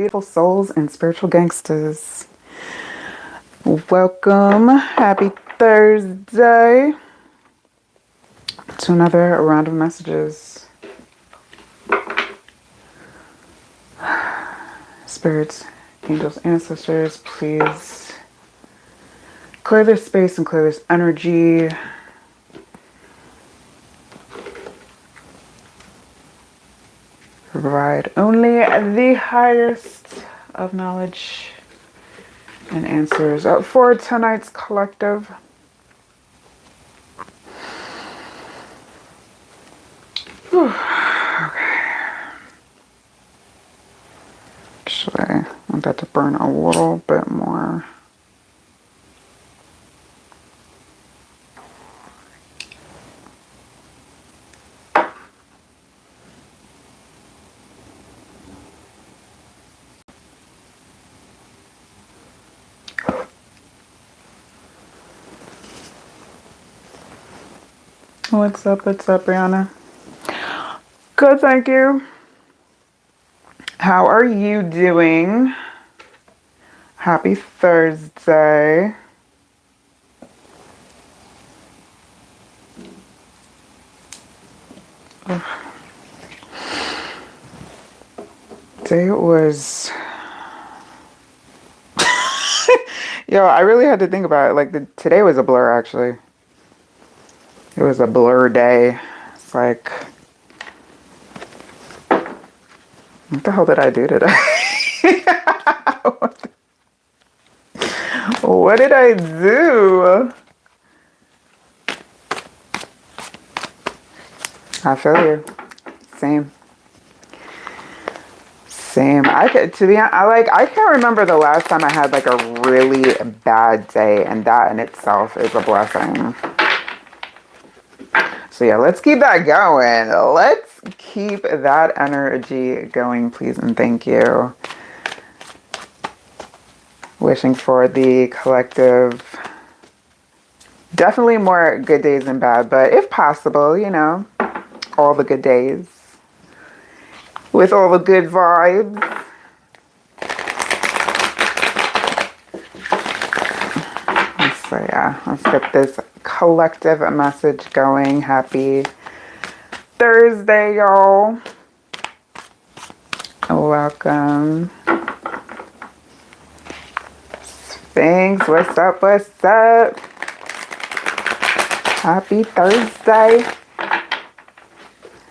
beautiful souls and spiritual gangsters. Welcome. Happy Thursday to another round of messages. Spirits, angels, ancestors, please clear this space and clear this energy. Provide only the highest of knowledge and answers for tonight's collective. Okay. Actually, I want that to burn a little bit more. What's up, Brianna? Good, thank you. How are you doing? Happy Thursday. Today was... Yo, I really had to think about it. Like, today was a blur, actually. It was a blur day. It's like, what the hell did I do today? What did I do? I feel you. Same. I can't remember the last time I had like a really bad day, and that in itself is a blessing. So yeah, let's keep that going. Let's keep that energy going, please and thank you. Wishing for the collective definitely more good days than bad, but if possible, you know, all the good days with all the good vibes. So yeah, let's get this collective message going. Happy Thursday, y'all. Welcome. Sphinx, what's up? Happy Thursday.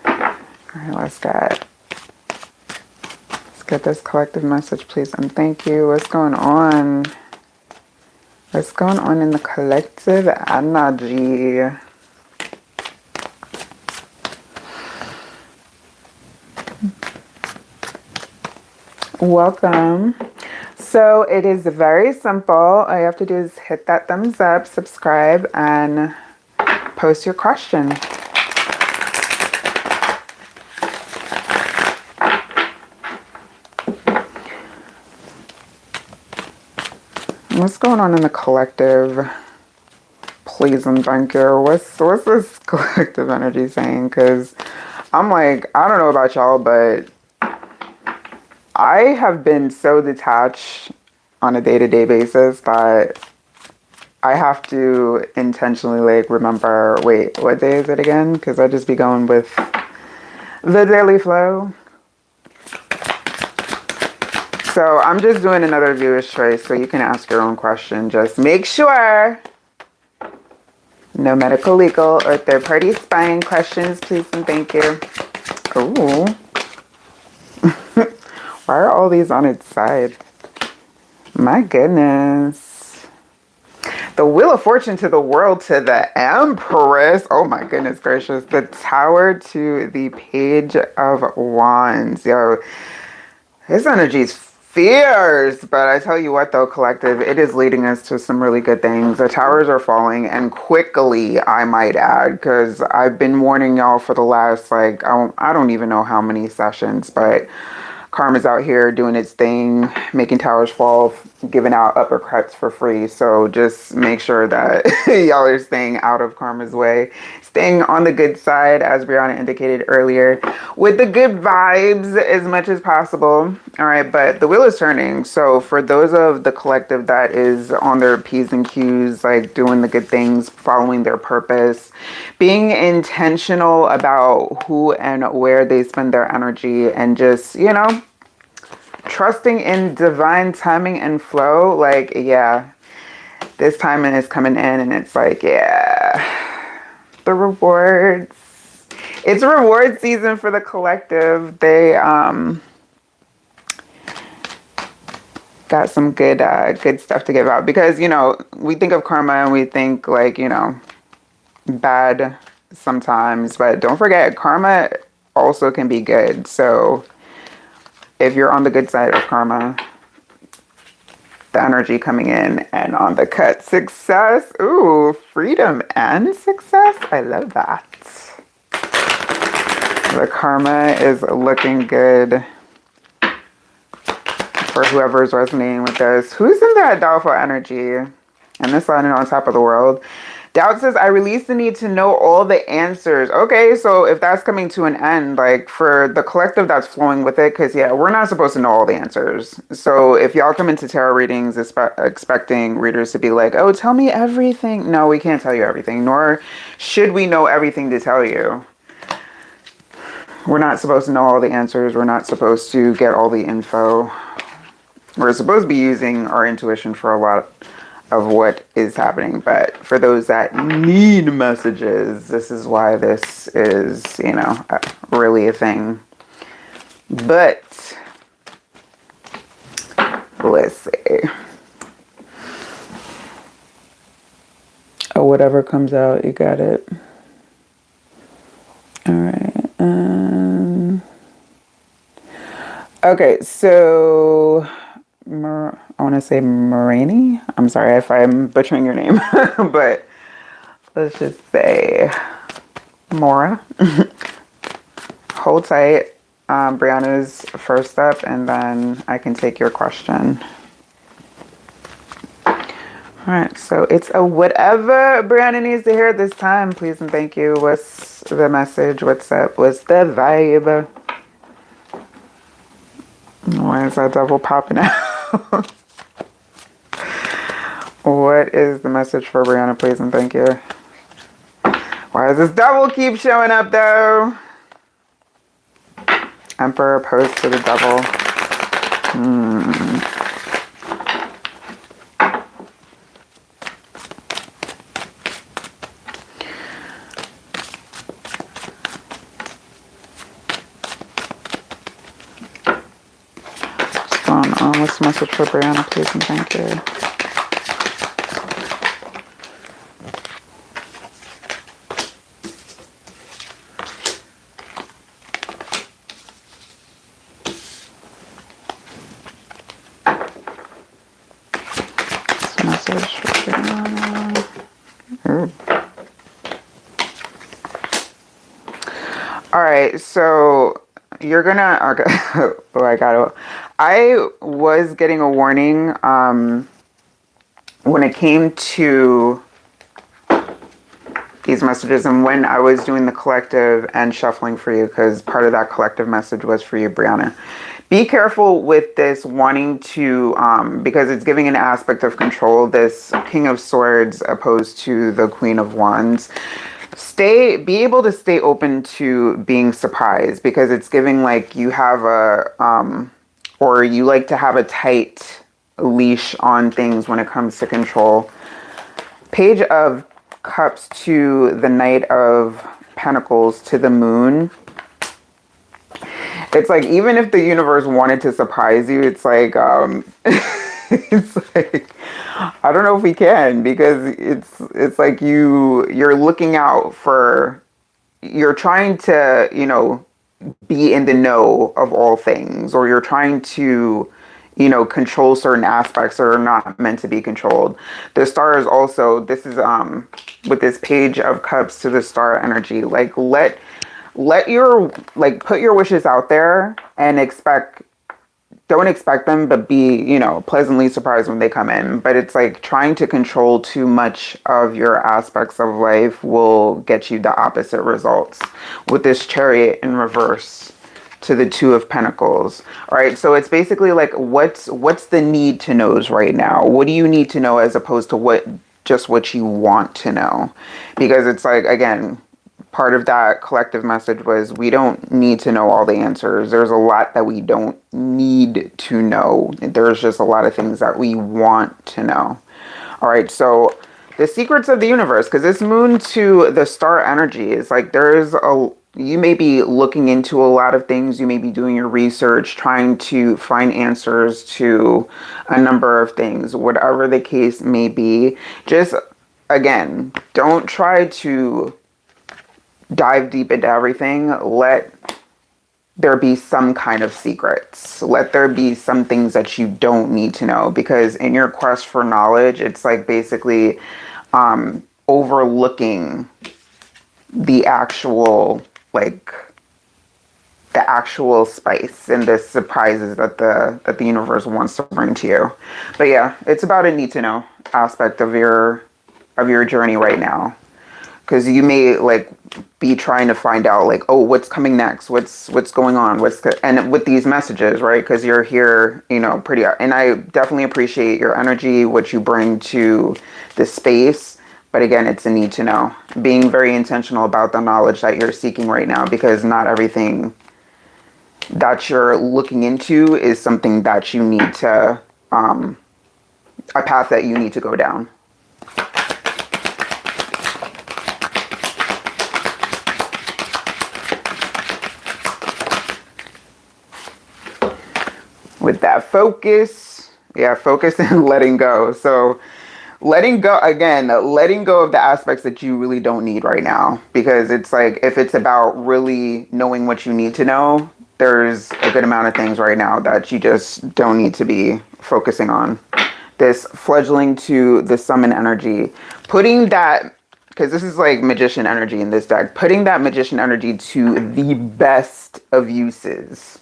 Alright, let's get this collective message, please, and thank you. What's going on? What's going on in the collective energy? Welcome. So it is very simple. All you have to do is hit that thumbs up, subscribe, and post your question. What's going on in the collective? Please and thank you. What's this collective energy saying? Because I'm like, I don't know about y'all, but I have been so detached on a day-to-day basis that I have to intentionally like remember, wait, what day is it again? Because I just be going with the daily flow. So I'm just doing another viewer's choice, so you can ask your own question. Just make sure no medical, legal, or third-party spying questions, please and thank you. Ooh. Why are all these on its side? My goodness. The Wheel of Fortune to the World to the Empress. Oh my goodness gracious. The Tower to the Page of Wands. Yo, this energy's fierce, but I tell you what though, collective, it is leading us to some really good things. The towers are falling, and quickly, I might add, because I've been warning y'all for the last, like, I don't even know how many sessions, but Karma's out here doing its thing, making towers fall, giving out uppercuts for free. So just make sure that y'all are staying out of Karma's way, staying on the good side, as Brianna indicated earlier, with the good vibes as much as possible. All right, but the wheel is turning. So for those of the collective that is on their P's and Q's, like doing the good things, following their purpose, being intentional about who and where they spend their energy, and just, trusting in divine timing and flow. Like, yeah, this timing is coming in and it's like, yeah, the rewards. It's reward season for the collective. They got some good stuff to give out, because we think of karma and we think like, bad sometimes, but don't forget, karma also can be good. So if you're on the good side of karma, the energy coming in, and on the cut, success. Ooh, freedom and success. I love that. The karma is looking good for whoever's resonating with this. Who's in that doubtful energy? And this line on top of the world. Doubt says, I release the need to know all the answers. Okay, so if that's coming to an end, like for the collective that's flowing with it, because yeah, we're not supposed to know all the answers. So if y'all come into tarot readings expecting readers to be like, oh, tell me everything. No, we can't tell you everything, nor should we know everything to tell you. We're not supposed to know all the answers. We're not supposed to get all the info. We're supposed to be using our intuition for a lot of what is happening. But for those that need messages, this is why this is, really a thing. But let's see. Oh, whatever comes out, you got it. All right. Okay, so I want to say Marini. I'm sorry if I'm butchering your name, but let's just say Mora. Hold tight. Brianna's first up, and then I can take your question. All right, so it's a whatever Brianna needs to hear at this time. Please and thank you. What's the message? What's up? What's the vibe? Why is that devil popping out? What is the message for Brianna, please and thank you? Why does this devil keep showing up, though? Emperor opposed to the devil. What's going on? What's the message for Brianna, please and thank you? All right, so you're gonna, okay. Oh, I was getting a warning when it came to these messages, and when I was doing the collective and shuffling for you, because part of that collective message was for you, Brianna. Be careful with this wanting to, because it's giving an aspect of control, this King of Swords opposed to the Queen of Wands. Be able to stay open to being surprised, because it's giving like you have or you like to have a tight leash on things when it comes to control. Page of Cups to the Knight of Pentacles to the Moon. It's like, even if the universe wanted to surprise you, it's like, it's like, I don't know if we can, because it's like you're looking out for, you're trying to, be in the know of all things, or you're trying to, control certain aspects that are not meant to be controlled. The star is also, this is, with this Page of Cups to the star energy, like let your, like, put your wishes out there and expect don't expect them, but be, pleasantly surprised when they come in. But it's like trying to control too much of your aspects of life will get you the opposite results. With this Chariot in reverse to the Two of Pentacles. All right, so it's basically like what's the need to knows right now? What do you need to know as opposed to what you want to know? Because it's like, again, part of that collective message was we don't need to know all the answers. There's a lot that we don't need to know. There's just a lot of things that we want to know. All right, so the secrets of the universe, because this moon to the star energy is like you may be looking into a lot of things. You may be doing your research, trying to find answers to a number of things, whatever the case may be. Just, again, don't try to dive deep into everything. Let there be some kind of secrets. Let there be some things that you don't need to know, because in your quest for knowledge, it's like basically overlooking the actual spice and the surprises that the universe wants to bring to you. But yeah, it's about a need to know aspect of your journey right now. Because you may be trying to find out oh, what's coming next, what's going on, and with these messages, right? Because you're here, pretty, and I definitely appreciate your energy, what you bring to the space. But again, it's a need to know. Being very intentional about the knowledge that you're seeking right now, because not everything that you're looking into is something that you need to, a path that you need to go down. With that focus and letting go. So letting go of the aspects that you really don't need right now, because it's like, if it's about really knowing what you need to know, there's a good amount of things right now that you just don't need to be focusing on. This fledgling to the summon energy, putting that, because this is like magician energy in this deck, putting that magician energy to the best of uses.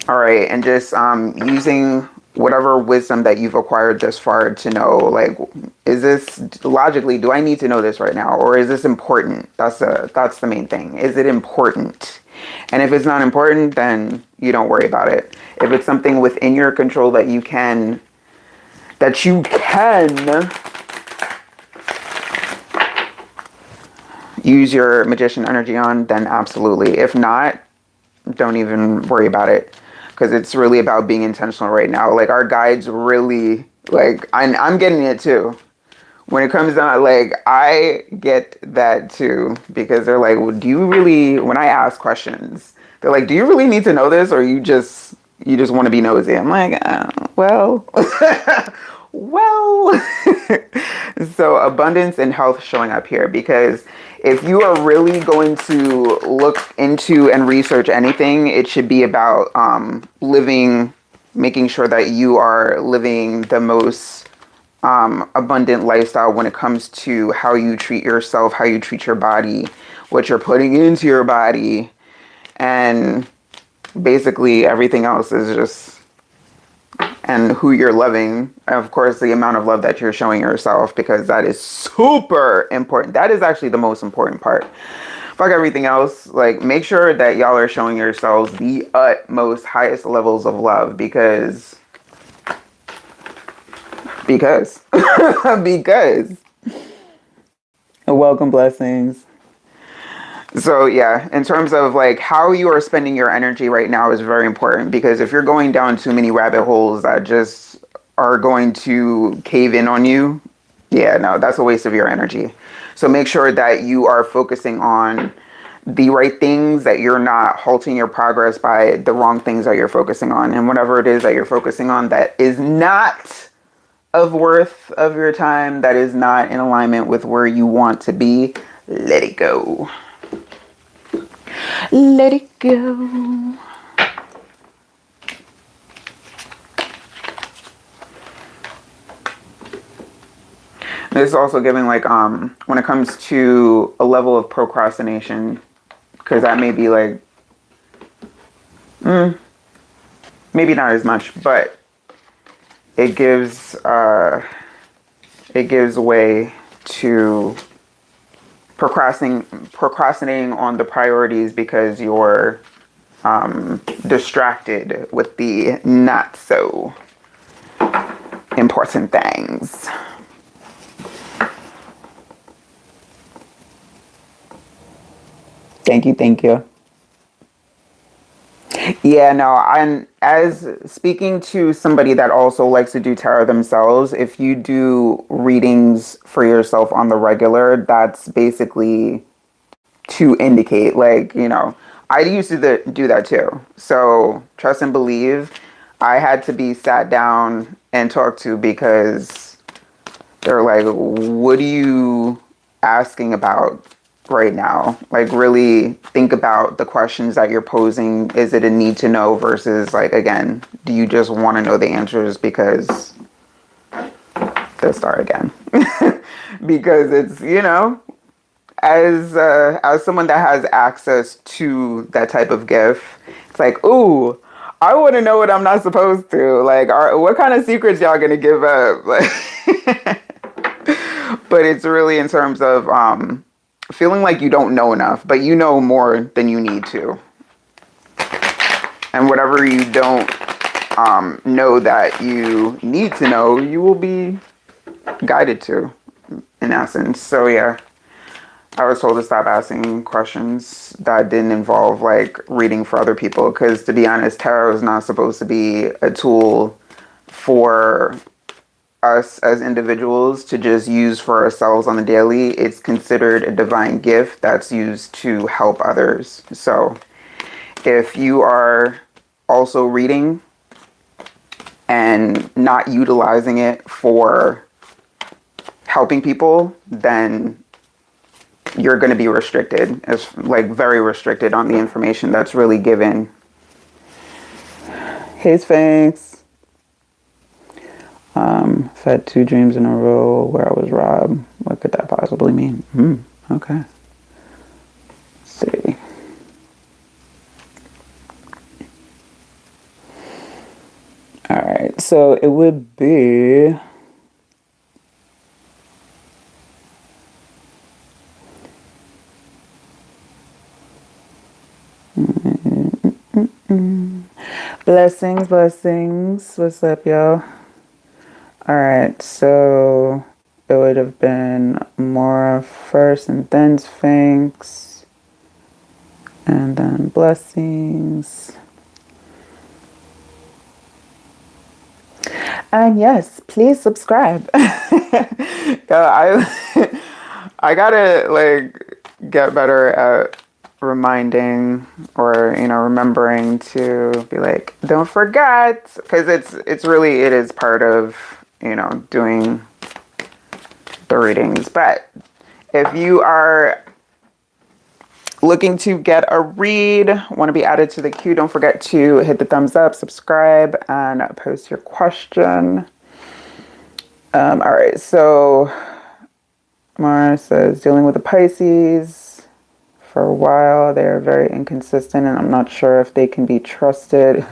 All right, and just using whatever wisdom that you've acquired this far to know, is this logically, do I need to know this right now, or is this important? That's the main thing. Is it important? And if it's not important, then you don't worry about it. If it's something within your control that you can use your magician energy on, then absolutely. If not, don't even worry about it. Because it's really about being intentional right now. Our guides really, I'm getting it too. When it comes down, I get that too. Because they're like, well, do you really, when I ask questions, they're like, do you really need to know this? Or you just want to be nosy? I'm like, well, well. So abundance and health showing up here, because if you are really going to look into and research anything, it should be about making sure that you are living the most abundant lifestyle when it comes to how you treat yourself, how you treat your body, what you're putting into your body, and basically everything else is just, and who you're loving, and of course the amount of love that you're showing yourself, because that is super important. That is actually the most important part. Fuck everything else. Make sure that y'all are showing yourselves the utmost highest levels of love, because welcome, blessings. So yeah, in terms of how you are spending your energy right now is very important, because if you're going down too many rabbit holes that just are going to cave in on you, yeah, no, that's a waste of your energy. So make sure that you are focusing on the right things, that you're not halting your progress by the wrong things that you're focusing on. And whatever it is that you're focusing on that is not of worth of your time, that is not in alignment with where you want to be, let it go. Let it go. This is also giving when it comes to a level of procrastination, because that may be maybe not as much, but it gives way to procrastinating on the priorities because you're distracted with the not so important things. Thank you, thank you. Yeah, no, I'm as speaking to somebody that also likes to do tarot themselves, if you do readings for yourself on the regular, that's basically to indicate, like, I used to do that too. So trust and believe, I had to be sat down and talked to because they're like, what are you asking about right now? Like, really think about the questions that you're posing. Is it a need to know versus, like, again, do you just want to know the answers because they'll start again? Because it's, as someone that has access to that type of gift, it's like, ooh, I want to know what I'm not supposed to. Like, what kind of secrets y'all gonna give up? Like, but it's really in terms of feeling like you don't know enough, but you know more than you need to. And whatever you don't know that you need to know, you will be guided to, in essence. So yeah, I was told to stop asking questions that didn't involve like reading for other people, because to be honest, tarot is not supposed to be a tool for us as individuals to just use for ourselves on the daily. It's considered a divine gift that's used to help others. So if you are also reading and not utilizing it for helping people, then you're going to be restricted. It's like very restricted on the information that's really given. Hey, Sphinx. I've had 2 dreams in a row where I was robbed. What could that possibly mean? Okay. Let's see. All right. So it would be... Blessings, blessings. What's up, y'all? All right, so it would have been Mora first and then Sphinx, and then blessings. And yes, please subscribe. I gotta like get better at reminding or remembering to be like, don't forget, because it is part of doing the readings. But if you are looking to get a read, want to be added to the queue, don't forget to hit the thumbs up, subscribe, and post your question. All right, so Mara says, dealing with the Pisces for a while. They are very inconsistent, and I'm not sure if they can be trusted.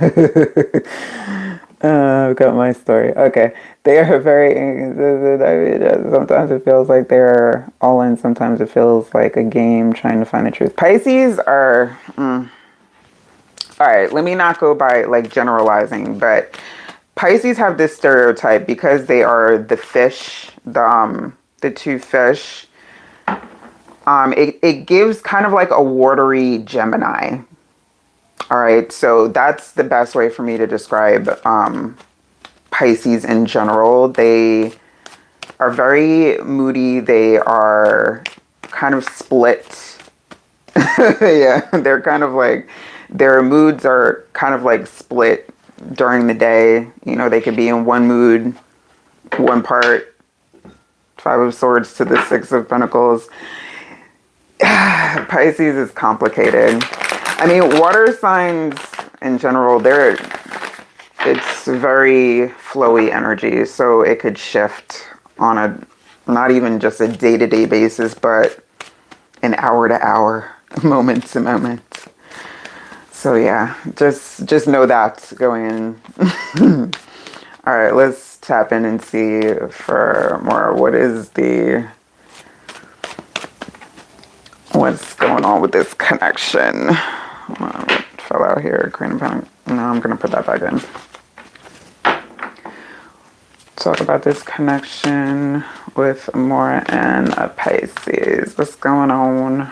I've got my story. Okay. They are very inconsistent. I mean, sometimes it feels like they're all in. Sometimes it feels like a game trying to find the truth. Pisces are... all right, let me not go by like generalizing, but Pisces have this stereotype because they are the fish, the 2 fish. It gives kind of like a watery Gemini. All right, so that's the best way for me to describe Pisces in general. They are very moody. They are kind of split. Yeah, they're kind of like, their moods are kind of like split during the day. They could be in one mood, one part, 5 of Swords to the 6 of Pentacles. Pisces is complicated. I mean, water signs in general, it's very flowy energy, so it could shift on a, not even just a day-to-day basis, but an hour-to-hour, moment-to-moment. So yeah, just know that going in. All right, let's tap in and see for more. What's going on with this connection? What fell out here? Queen of Pentacles. No, I'm gonna put that back in. Talk about this connection with Mora and a Pisces. What's going on?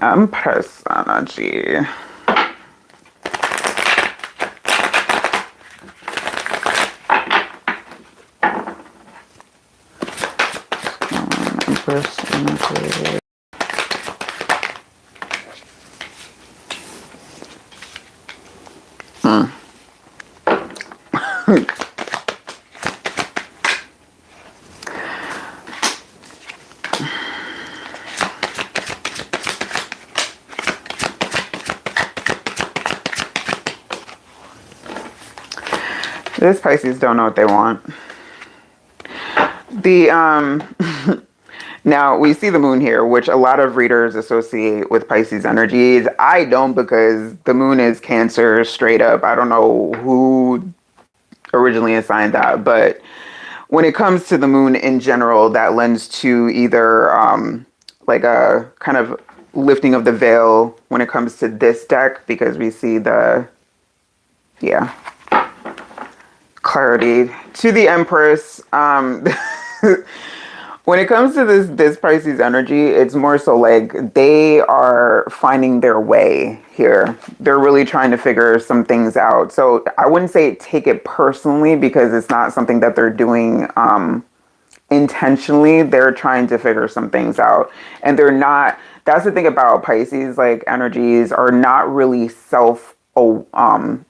Empress energy. Empress energy. This Pisces don't know what they want. The now we see the moon here, which a lot of readers associate with Pisces energies. I don't, because the moon is Cancer straight up. I don't know who originally assigned that, but when it comes to the moon in general, that lends to either like a kind of lifting of the veil when it comes to this deck, because we see the clarity to the Empress. When it comes to this Pisces energy, it's more so like they are finding their way here. They're really trying to figure some things out. So I wouldn't say take it personally, because it's not something that they're doing intentionally. They're trying to figure some things out, and they're not. That's the thing about Pisces, like energies are not really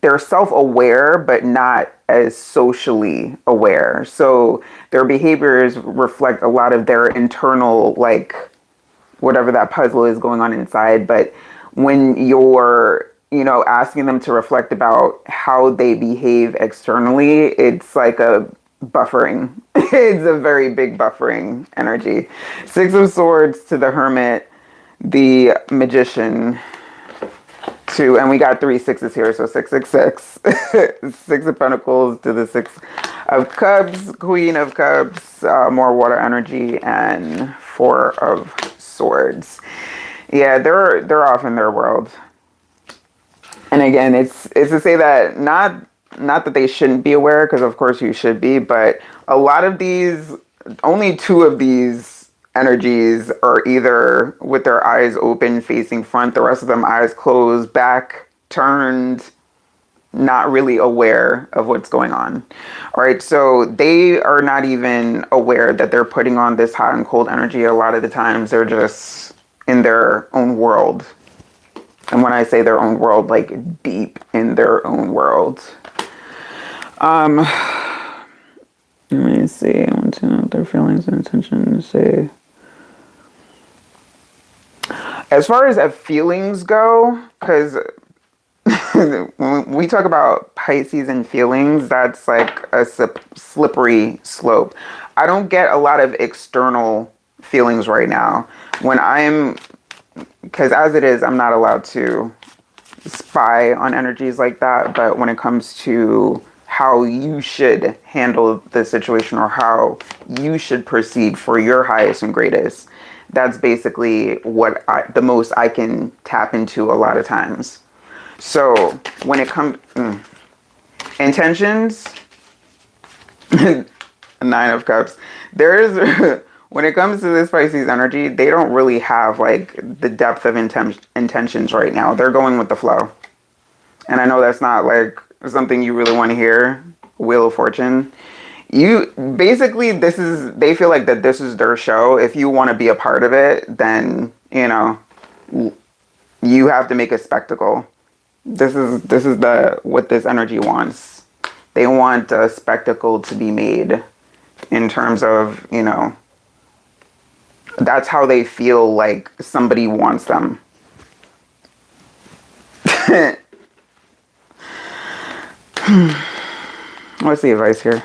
they're self-aware, but not as socially aware. So their behaviors reflect a lot of their internal, like whatever that puzzle is going on inside. But when you're, asking them to reflect about how they behave externally, it's like a buffering. It's a very big buffering energy. Six of Swords to the Hermit, the Magician, two, and we got 3 6s here, so 666. Six of Pentacles to the Six of Cups, Queen of Cups, more water energy, and Four of Swords. Yeah, they're off in their world. And again, it's to say that not that they shouldn't be aware, because of course you should be, but a lot of these, only 2 of these energies are either with their eyes open facing front, the rest of them eyes closed, back turned, not really aware of what's going on. All right, so they are not even aware that they're putting on this hot and cold energy. A lot of the times they're just in their own world. And when I say their own world, like deep in their own world. Let me see. I want to know their feelings and intentions. Say, as far as feelings go, because when we talk about Pisces and feelings, that's like a slippery slope. I don't get a lot of external feelings right now. Because as it is, I'm not allowed to spy on energies like that. But when it comes to how you should handle the situation, or how you should proceed for your highest and greatest, that's basically the most I can tap into a lot of times. So when it comes intentions, 9 of Cups, when it comes to this Pisces energy, they don't really have like the depth of intentions right now. They're going with the flow. And I know that's not like something you really want to hear, Wheel of Fortune. They feel like that this is their show. If you want to be a part of it, then, you have to make a spectacle. This is what this energy wants. They want a spectacle to be made, in terms of, that's how they feel like somebody wants them. What's the advice here?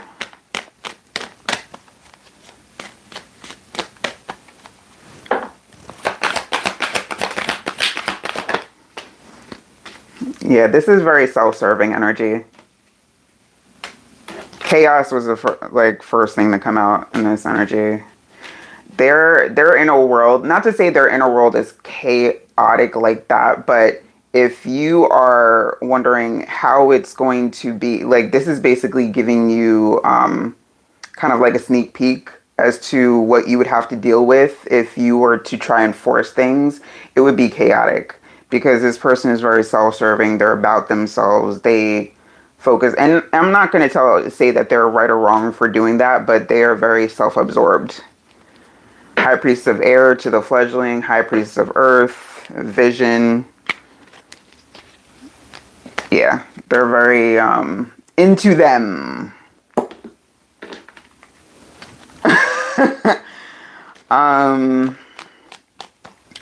Yeah, this is very self-serving energy. Chaos was the first thing to come out in this energy. Their inner world, not to say their inner world is chaotic like that, but if you are wondering how it's going to be, like, this is basically giving you kind of like a sneak peek as to what you would have to deal with if you were to try and force things. It would be chaotic because this person is very self-serving. They're about themselves. They focus, and I'm not going to say that they're right or wrong for doing that, but they are very self-absorbed. High priest of air to the fledgling, high priest of earth, vision. Yeah, they're very into them.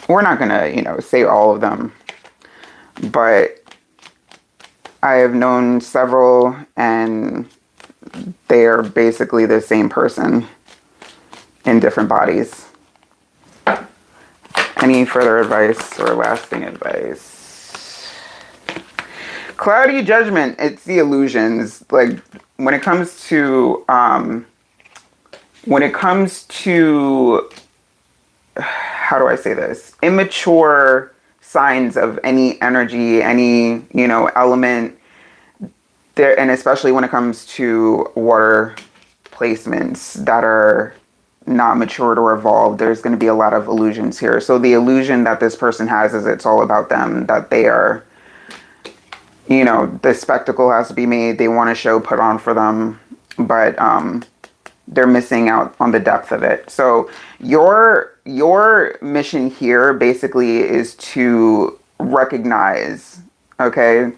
We're not gonna, say all of them, but I have known several, and they are basically the same person in different bodies. Any further advice or lasting advice? Cloudy judgment. It's the illusions. Like when it comes to how do I say this? Immature signs of any energy, any, element there, and especially when it comes to water placements that are not matured or evolved, there's going to be a lot of illusions here. So the illusion that this person has is it's all about them, that they are, the spectacle has to be made. They want a show put on for them, but they're missing out on the depth of it. So your mission here basically is to recognize, okay,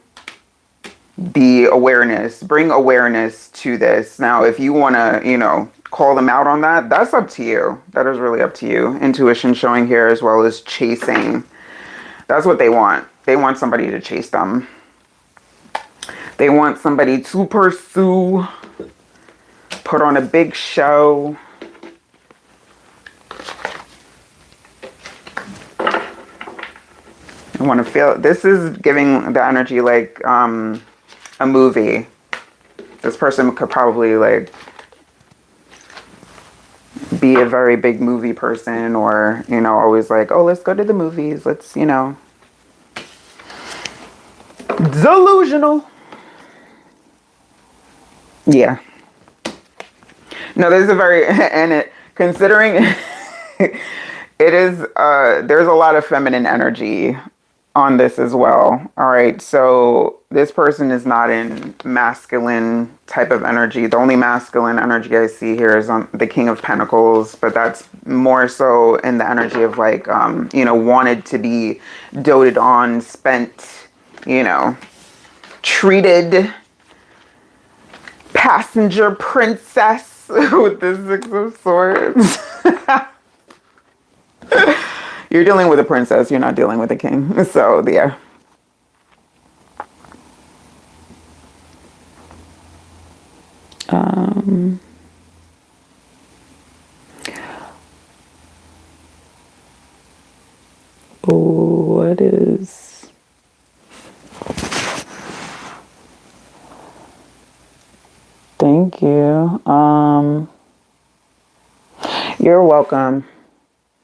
the awareness, bring awareness to this. Now, if you want to, call them out on that, that's up to you. That is really up to you. Intuition showing here as well as chasing. That's what they want. They want somebody to chase them. They want somebody to pursue, put on a big show. I want to feel, this is giving the energy like a movie. This person could probably like be a very big movie person, or, always like, oh, let's go to the movies. Let's, delusional. Yeah. No, there's a very, and it, considering it is, there's a lot of feminine energy on this as well. All right. So this person is not in masculine type of energy. The only masculine energy I see here is on the King of Pentacles, but that's more so in the energy of like, wanted to be doted on, spent, treated passenger princess with the Six of Swords. You're dealing with a princess. You're not dealing with a king. So, yeah. What is... Thank you. You're welcome.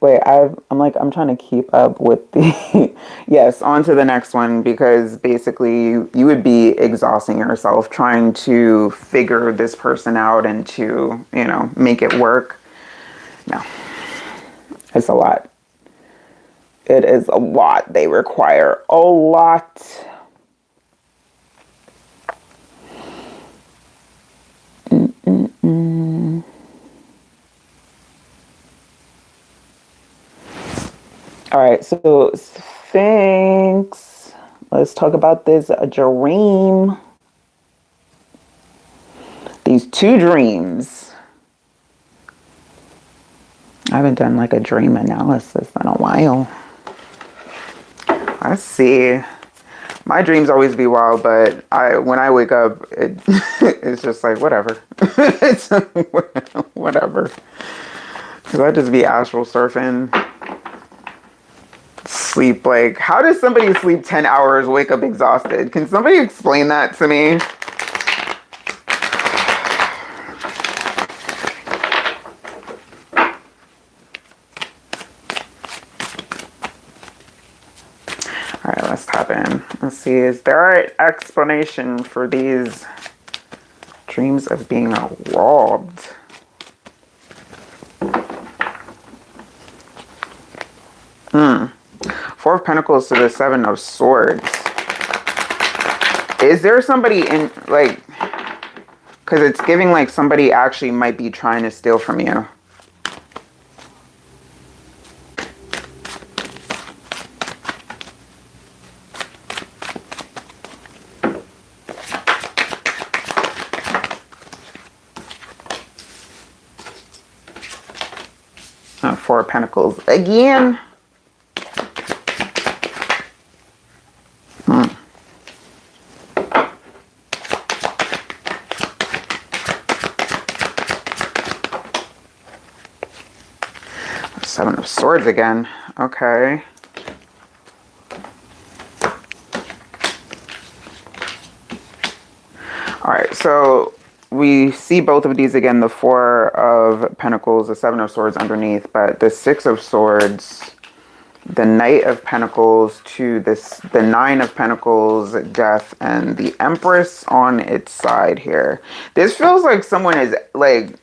Wait, I'm trying to keep up with the, yes, on to the next one, because basically you would be exhausting yourself trying to figure this person out and to, make it work. No, it's a lot. It is a lot. They require a lot. All right, so thanks. Let's talk about this dream. These two dreams. I haven't done like a dream analysis in a while. Let's see. My dreams always be wild, but when I wake up, it's just like whatever. It's whatever. Because I just be astral surfing. sleep. Like, how does somebody sleep 10 hours, wake up exhausted? Can somebody explain that to me? All right, let's tap in. Let's see, is there an explanation for these dreams of being robbed? Four of Pentacles to the Seven of Swords. Is there somebody in, like, because it's giving like somebody actually might be trying to steal from you. Four of Pentacles again. Seven of Swords again. Okay. All right, so we see both of these again, the Four of Pentacles, the Seven of Swords underneath, but the Six of Swords, the Knight of Pentacles to this, the Nine of Pentacles, Death, and the Empress on its side here. This feels like someone is like,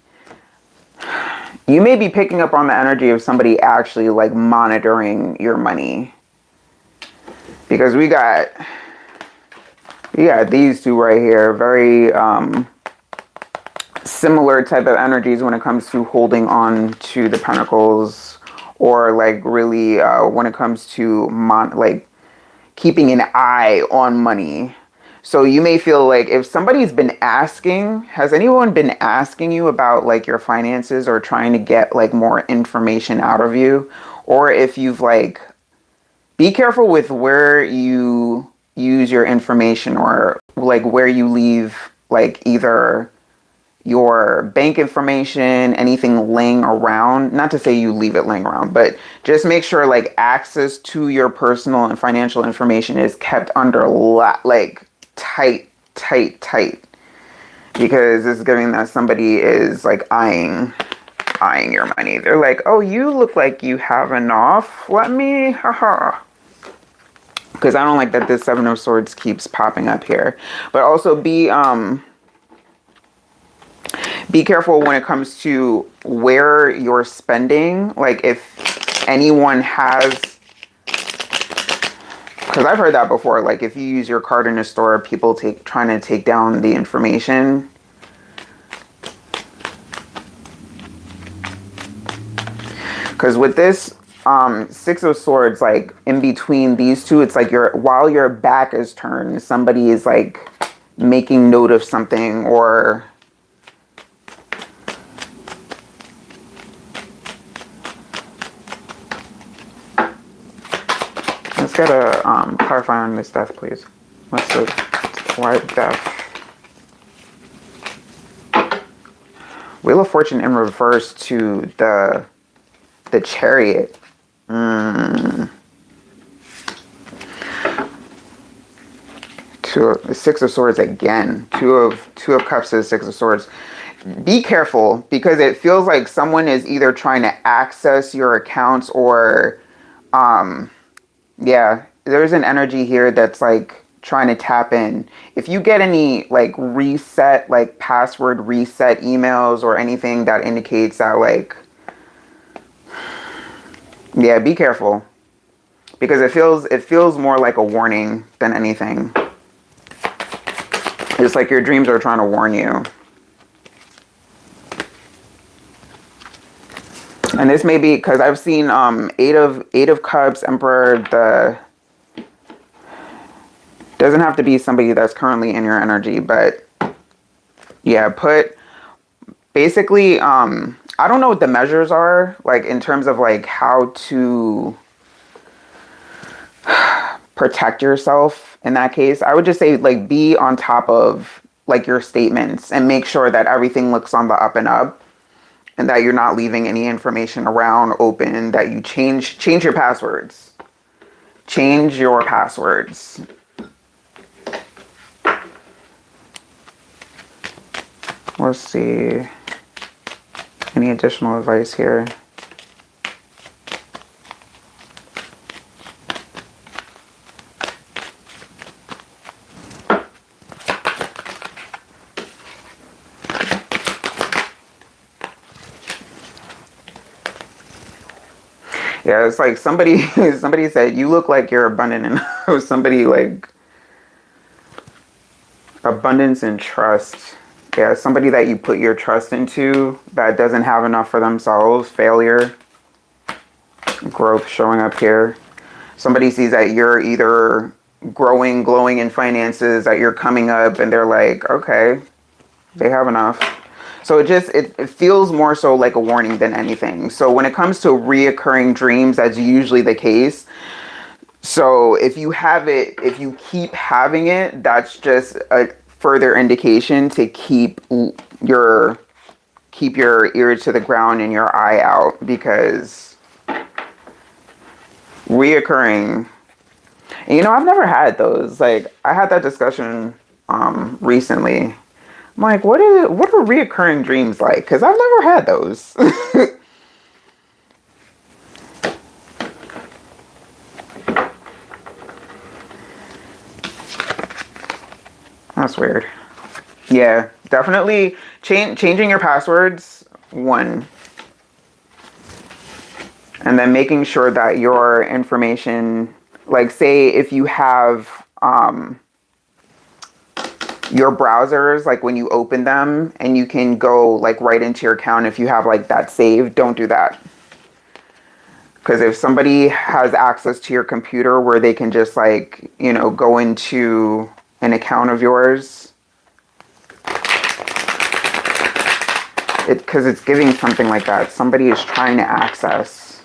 you may be picking up on the energy of somebody actually like monitoring your money. Because we got these two right here, very similar type of energies when it comes to holding on to the pentacles, or like really when it comes to like keeping an eye on money. So you may feel like if somebody's been asking, has anyone been asking you about like your finances or trying to get like more information out of you? Or if you've like, be careful with where you use your information, or like where you leave like either your bank information, anything laying around. Not to say you leave it laying around, but just make sure like access to your personal and financial information is kept under like tight, because it's giving that somebody is like eyeing your money. They're like, oh, you look like you have enough. Let me, haha. Because I don't like that this Seven of Swords keeps popping up here. But also be careful when it comes to where you're spending. Like if anyone has, because I've heard that before, like if you use your card in a store, people trying to take down the information. Because with this Six of Swords, like in between these two, it's like while your back is turned, somebody is like making note of something, or let's get a clarify on this death, please. What's the why death? Wheel of Fortune in reverse to the Chariot. The Six of Swords again. Two of Cups to the Six of Swords. Be careful, because it feels like someone is either trying to access your accounts, or yeah, there's an energy here that's like trying to tap in. If you get any like reset, like password reset emails or anything that indicates that, like, yeah, be careful, because it feels more like a warning than anything. It's like your dreams are trying to warn you. And this may be because I've seen Eight of Cups, Emperor. Doesn't have to be somebody that's currently in your energy, but yeah, basically I don't know what the measures are, like in terms of like how to protect yourself in that case. I would just say like be on top of like your statements and make sure that everything looks on the up and up, and that you're not leaving any information around open, that you change your passwords. change your passwords. Let's see. Any additional advice here? Yeah, it's like somebody somebody said you look like you're abundant and somebody like abundance and trust. Yeah, somebody that you put your trust into that doesn't have enough for themselves. Failure, growth showing up here. Somebody sees that you're either growing, glowing in finances, that you're coming up, and they're like, okay, they have enough. So it feels more so like a warning than anything. So when it comes to reoccurring dreams, that's usually the case. So if you have it, if you keep having it, that's just a further indication to your keep your ear to the ground and your eye out, because reoccurring, and, I've never had those. Like, I had that discussion recently. I'm like, what are reoccurring dreams like? Because I've never had those. That's weird. Yeah, definitely changing your passwords, one. And then making sure that your information, like say if you have your browsers, like when you open them and you can go like right into your account, if you have like that saved, don't do that. Because if somebody has access to your computer where they can just like, go into an account of yours, because it's giving something like that. Somebody is trying to access.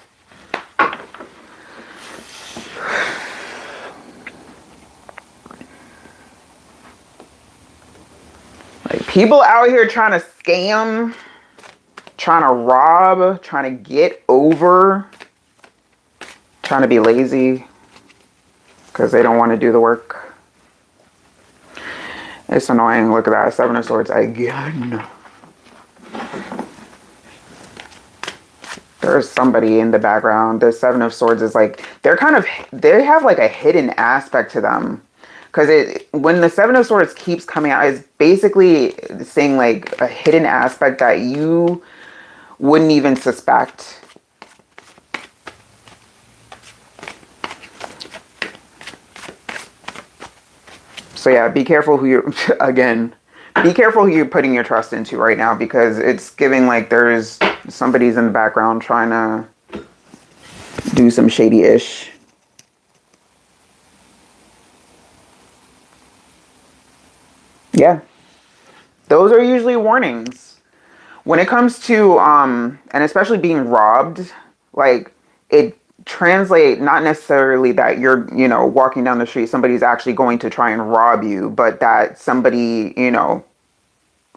Like people out here trying to scam, trying to rob, trying to get over, trying to be lazy because they don't want to do the work. It's annoying. Look at that. Seven of Swords again. There's somebody in the background. The Seven of Swords is like, they have like a hidden aspect to them. Because when the Seven of Swords keeps coming out, it's basically saying like a hidden aspect that you wouldn't even suspect. So yeah, be careful be careful who you're putting your trust into right now, because it's giving like there's somebody's in the background trying to do some shady-ish. Yeah. Those are usually warnings. When it comes to, and especially being robbed, like it translate not necessarily that you're, walking down the street, somebody's actually going to try and rob you, but that somebody,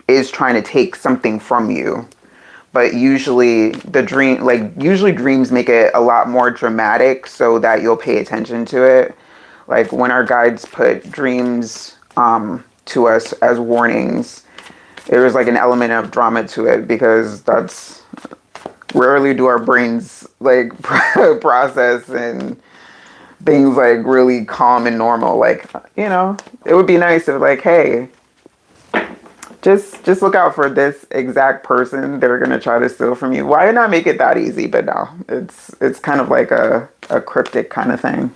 is trying to take something from you. But usually usually dreams make it a lot more dramatic so that you'll pay attention to it. Like when our guides put dreams to us as warnings, there was like an element of drama to it, because that's rarely do our brains like process and things like really calm and normal. Like, it would be nice if like, hey, just look out for this exact person. They're gonna try to steal from you. Why not make it that easy? But no, it's kind of like a cryptic kind of thing.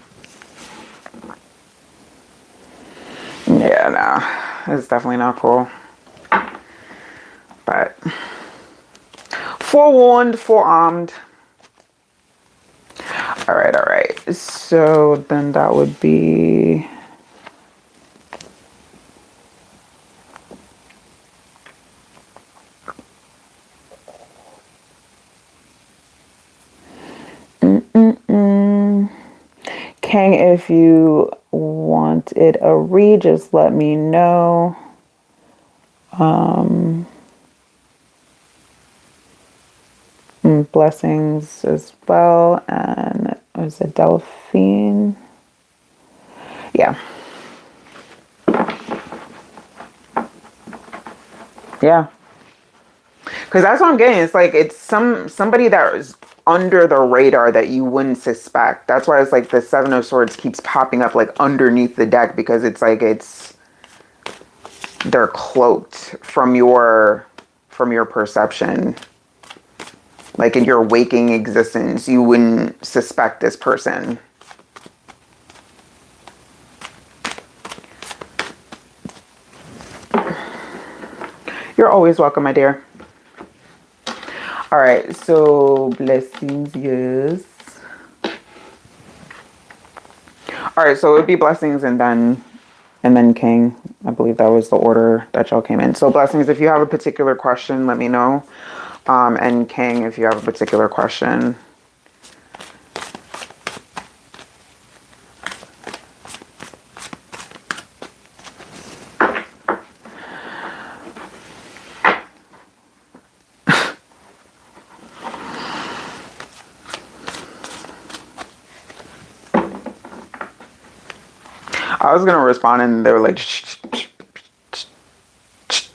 Yeah, no, it's definitely not cool. But forewarned, forearmed. All right. So then that would be Kang, if you wanted a read, just let me know. Blessings as well. And was it Delphine? Yeah. Yeah. Because that's what I'm getting. It's like it's somebody that is under the radar that you wouldn't suspect. That's why it's like the Seven of Swords keeps popping up like underneath the deck, because it's like they're cloaked from your perception. Like in your waking existence, you wouldn't suspect this person. You're always welcome, my dear. All right, so blessings, yes. All right, so it would be blessings and then king. I believe that was the order that y'all came in. So blessings, if you have a particular question, let me know. And king, if you have a particular question. I was gonna respond and they were like, shh, shh, shh, shh.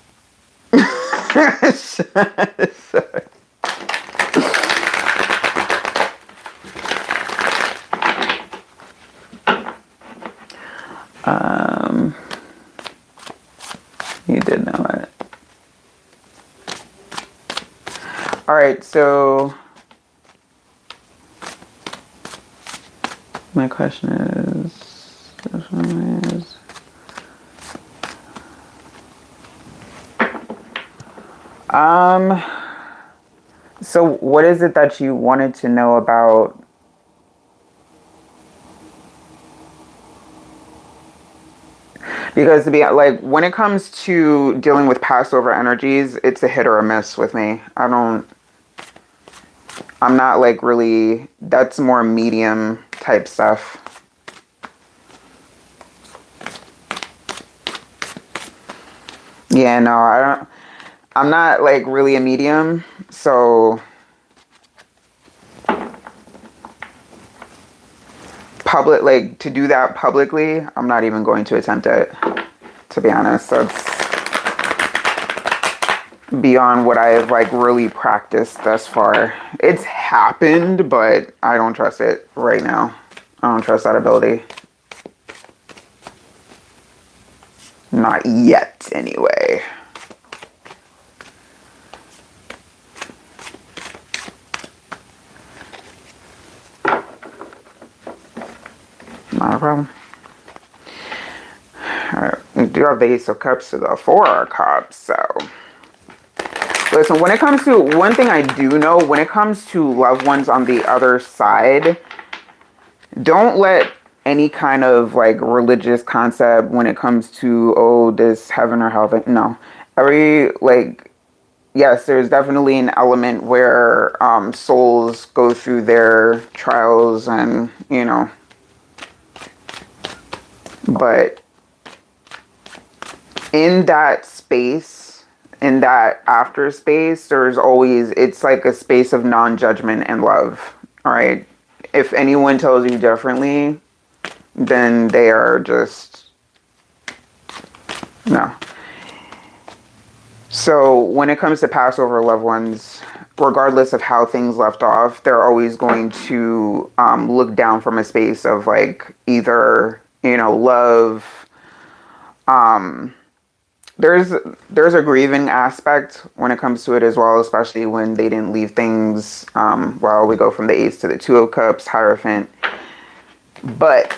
You did know it. All right, so my question is, so what is it that you wanted to know about? Because to be like, when it comes to dealing with Passover energies, it's a hit or a miss with me. I'm not like really, that's more medium type stuff. Yeah, no, I'm not like really a medium, so like to do that publicly, I'm not even going to attempt it, to be honest. That's beyond what I've like really practiced thus far. It's happened, but I don't trust it right now. I don't trust that ability. Not yet, anyway. Not a problem. All right, we do have the Ace of Cups to the Four of Cups, so. Listen, when it comes to, one thing I do know, when it comes to loved ones on the other side, don't let any kind of like religious concept when it comes to, oh, this heaven or hell, no. Yes, there's definitely an element where souls go through their trials and, but in that space, in that after space, there's always, it's like a space of non-judgment and love. All right. If anyone tells you differently, then they are just, no. So when it comes to Passover loved ones, regardless of how things left off, they're always going to look down from a space of like either, love. There's a grieving aspect when it comes to it as well, especially when they didn't leave things. Well, we go from the Ace to the Two of Cups, Hierophant. But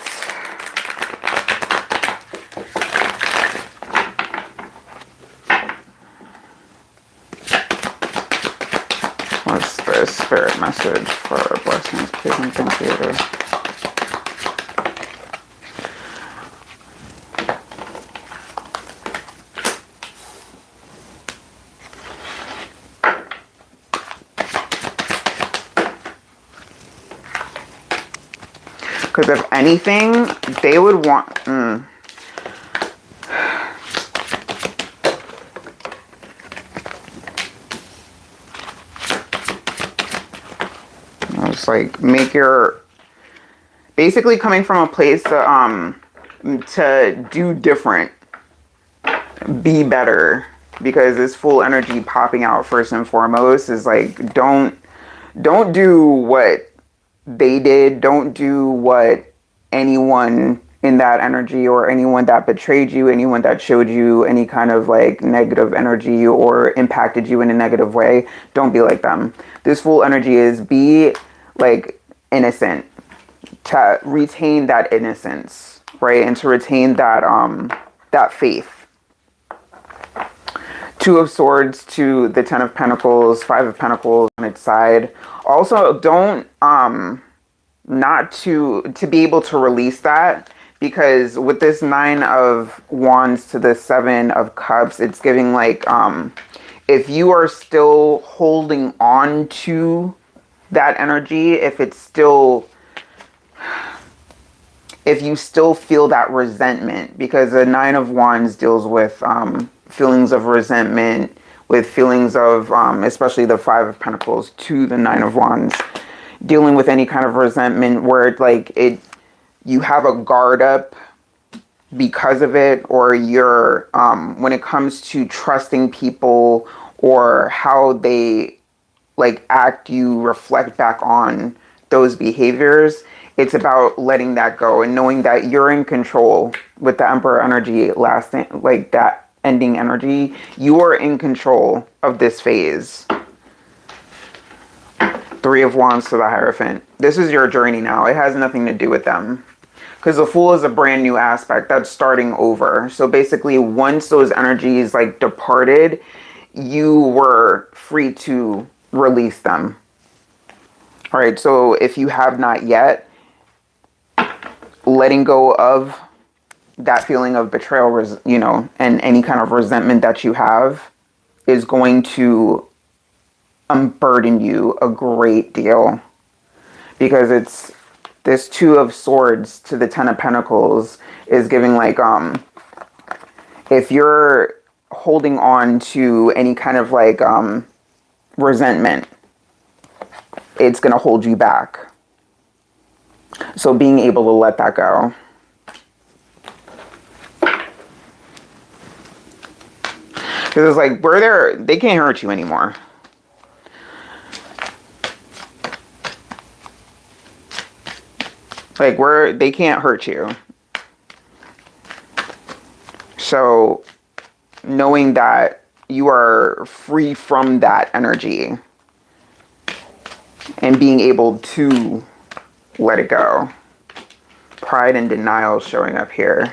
what's the spirit message for blessings, please, and thank you? Because if anything, they would want... It's like, make your... Basically coming from a place that, to do different, be better, because this full energy popping out first and foremost is like, don't do what they did. Don't do what anyone in that energy, or anyone that betrayed you, anyone that showed you any kind of like negative energy or impacted you in a negative way. Don't be like them. This full energy is be like innocent, to retain that innocence, right? And to retain that faith. Two of Swords to the Ten of Pentacles, Five of Pentacles on its side. Also, don't not to be able to release that, because with this Nine of Wands to the Seven of Cups, it's giving like if you are still holding on to that energy, if you still feel that resentment, because the Nine of Wands deals with feelings of resentment, with feelings of, especially the Five of Pentacles to the Nine of Wands, dealing with any kind of resentment where it's like you have a guard up because of it, or you're, when it comes to trusting people or how they like act, you reflect back on those behaviors. It's about letting that go and knowing that you're in control. With the Emperor energy lasting, like that ending energy, you are in control of this phase. Three of Wands to the Hierophant. This is your journey now. It has nothing to do with them. Because the Fool is a brand new aspect that's starting over. So basically, once those energies like departed, you were free to release them. All right, so if you have not yet, letting go of that feeling of betrayal, you know, and any kind of resentment that you have is going to unburden you a great deal, because it's this Two of Swords to the Ten of Pentacles is giving like if you're holding on to any kind of like resentment, it's going to hold you back. So being able to let that go. Because it's like, they can't hurt you anymore. Like, they can't hurt you. So knowing that you are free from that energy and being able to let it go. Pride and denial showing up here.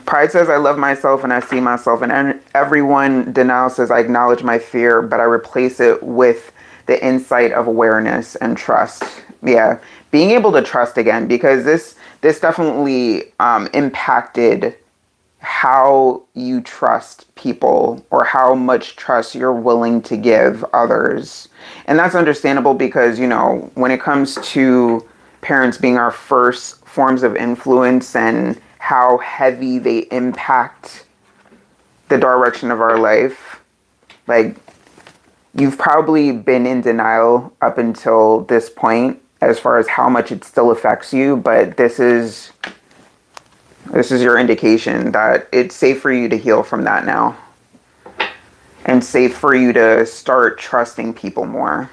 Pride says, I love myself and I see myself and everyone. Denial says, I acknowledge my fear, but I replace it with the insight of awareness and trust. Yeah, being able to trust again, because this definitely impacted how you trust people, or how much trust you're willing to give others. And that's understandable, because, you know, when it comes to parents being our first forms of influence and how heavy they impact the direction of our life, like, you've probably been in denial up until this point as far as how much it still affects you, but this is your indication that it's safe for you to heal from that now, and safe for you to start trusting people more.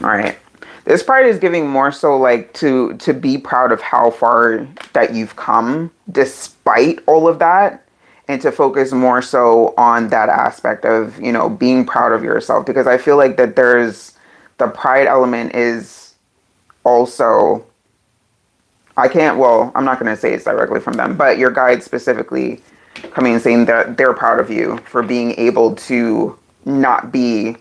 All right. This part is giving more so like to be proud of how far that you've come despite all of that, and to focus more so on that aspect of, you know, being proud of yourself. Because I feel like that there's the pride element is also, I'm not going to say it's directly from them, but your guide specifically coming and saying that they're proud of you for being able to not be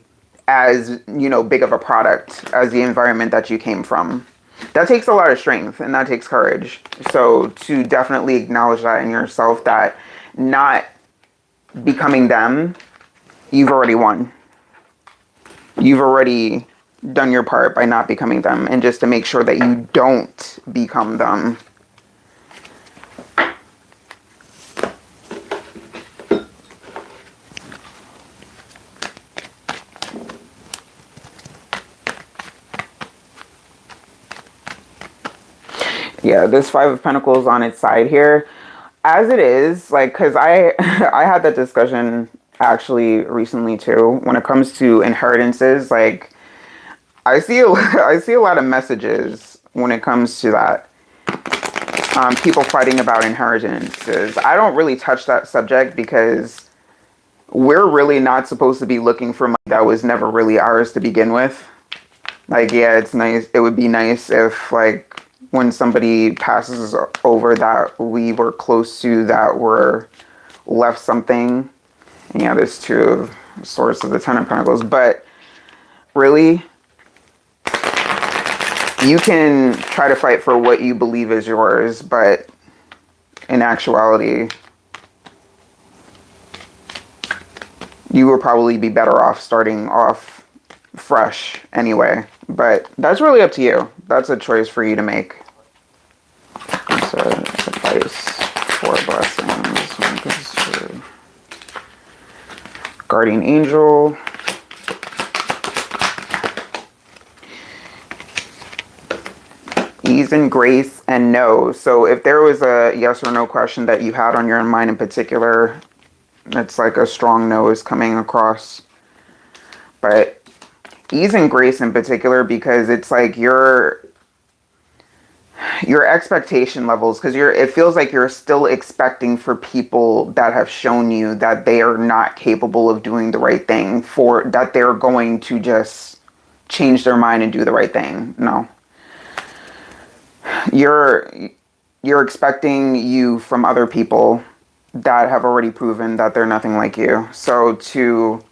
as, you know, big of a product as the environment that you came from. That takes a lot of strength and that takes courage. So to definitely acknowledge that in yourself, that not becoming them, you've already won. You've already done your part by not becoming them, and just to make sure that you don't become them. Yeah, this Five of Pentacles on its side here. As it is, like, because I had that discussion actually recently too. When it comes to inheritances, like, I see a lot of messages when it comes to that. People fighting about inheritances. I don't really touch that subject because we're really not supposed to be looking for money that was never really ours to begin with. Like, yeah, it's nice. It would be nice if, like, when somebody passes over that we were close to, that were left something. And yeah, there's two of Swords of the Ten of Pentacles. But really, you can try to fight for what you believe is yours, but in actuality, you will probably be better off starting off fresh anyway. But that's really up to you. That's a choice for you to make. So, advice for blessings. Guardian angel. Ease and grace and no. So if there was a yes or no question that you had on your mind in particular, it's like a strong no is coming across. But ease and grace in particular, because it's like your expectation levels, because it feels like you're still expecting for people that have shown you that they are not capable of doing the right thing, for that they're going to just change their mind and do the right thing. No. You're expecting you from other people that have already proven that they're nothing like you. So to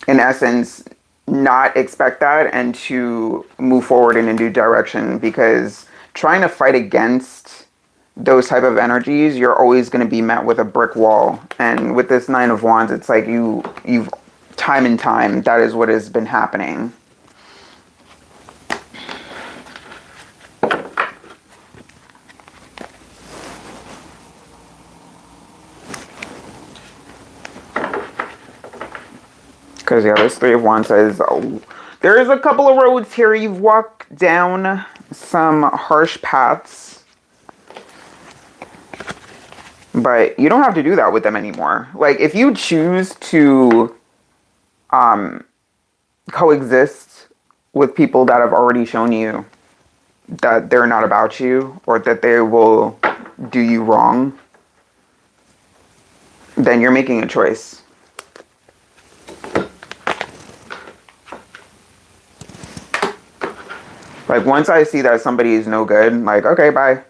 in essence, not expect that and to move forward in a new direction, because trying to fight against those type of energies, you're always going to be met with a brick wall. And with this Nine of Wands, it's like you've time and time, that is what has been happening. Because, yeah, this Three of Wands says, oh, there is a couple of roads here. You've walked down some harsh paths. But you don't have to do that with them anymore. Like, if you choose to coexist with people that have already shown you that they're not about you, or that they will do you wrong, then you're making a choice. Like, once I see that somebody is no good, I'm like, okay, bye.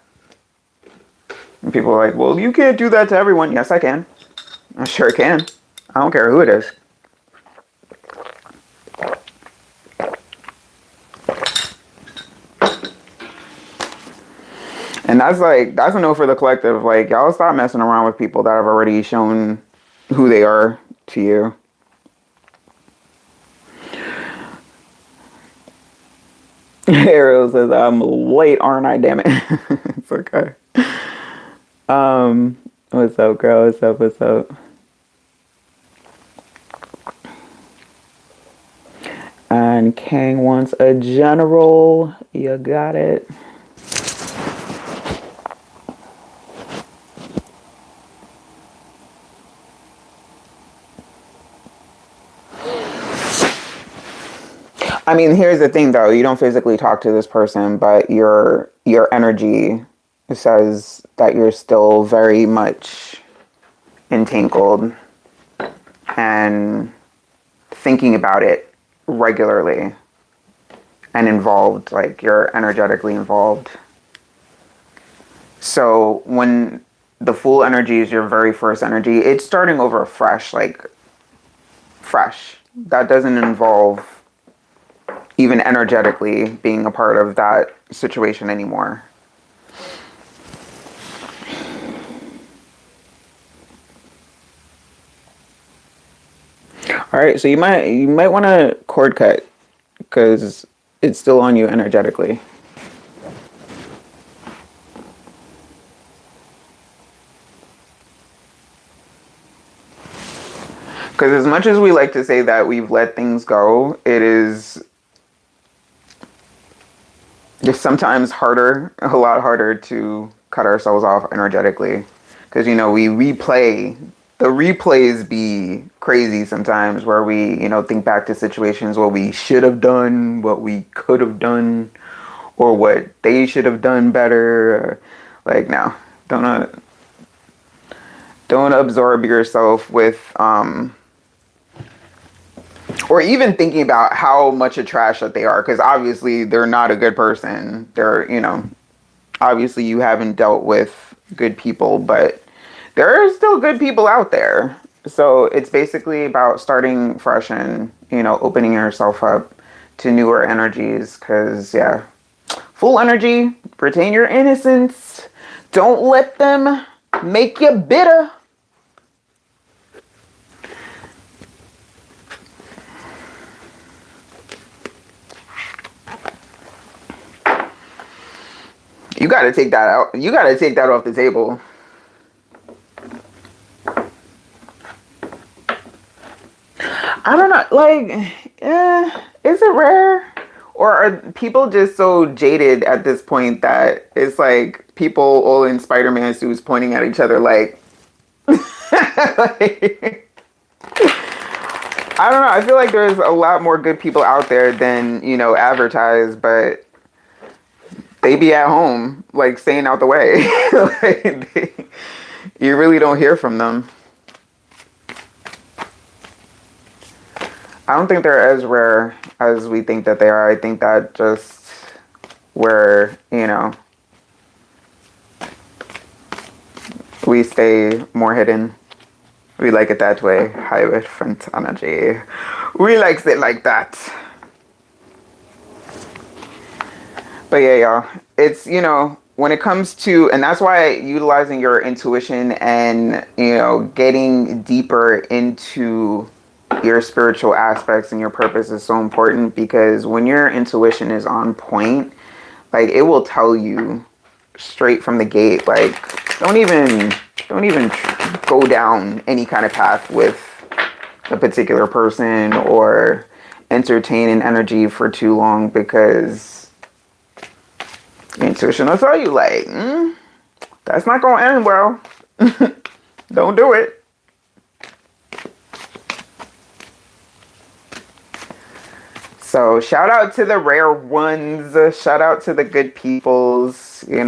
And people are like, well, you can't do that to everyone. Yes, I can. I sure can. I don't care who it is. And that's a no for the collective. Like, y'all stop messing around with people that have already shown who they are to you. Ariel says, I'm late, aren't I? Damn it. It's okay. What's up, girl? What's up? What's up? And Kang wants a general. You got it. I mean, here's the thing, though. You don't physically talk to this person, but your energy says that you're still very much entangled and thinking about it regularly and involved. Like, you're energetically involved. So when the Fool energy is your very first energy, it's starting over fresh, like fresh. That doesn't involve even energetically being a part of that situation anymore. All right, so you might want to cord cut, because it's still on you energetically. Because as much as we like to say that we've let things go, it sometimes harder, a lot harder to cut ourselves off energetically. Because, we replay, the replays be crazy sometimes where we, think back to situations what we should have done, what we could have done, or what they should have done better. Like, no, don't absorb yourself with, or even thinking about how much of trash that they are, because obviously they're not a good person. They're, obviously you haven't dealt with good people, but there are still good people out there. So it's basically about starting fresh and, opening yourself up to newer energies, because, yeah, full energy, retain your innocence. Don't let them make you bitter. You got to take that out. You got to take that off the table. I don't know. Like, is it rare? Or are people just so jaded at this point that it's like people all in Spider-Man suits pointing at each other like, like, I don't know. I feel like there's a lot more good people out there than, advertised, but they be at home, like, staying out the way. Like, you really don't hear from them. I don't think they're as rare as we think that they are. I think that just where, we stay more hidden. We like it that way. High different energy. We likes it like that. But yeah, y'all, it's, when it comes to, and that's why utilizing your intuition and, getting deeper into your spiritual aspects and your purpose is so important, because when your intuition is on point, like, it will tell you straight from the gate, like, don't even go down any kind of path with a particular person or entertain an energy for too long, because intuition will tell you, like, that's not gonna end well. Don't do it. So shout out to the rare ones. Shout out to the good peoples. You're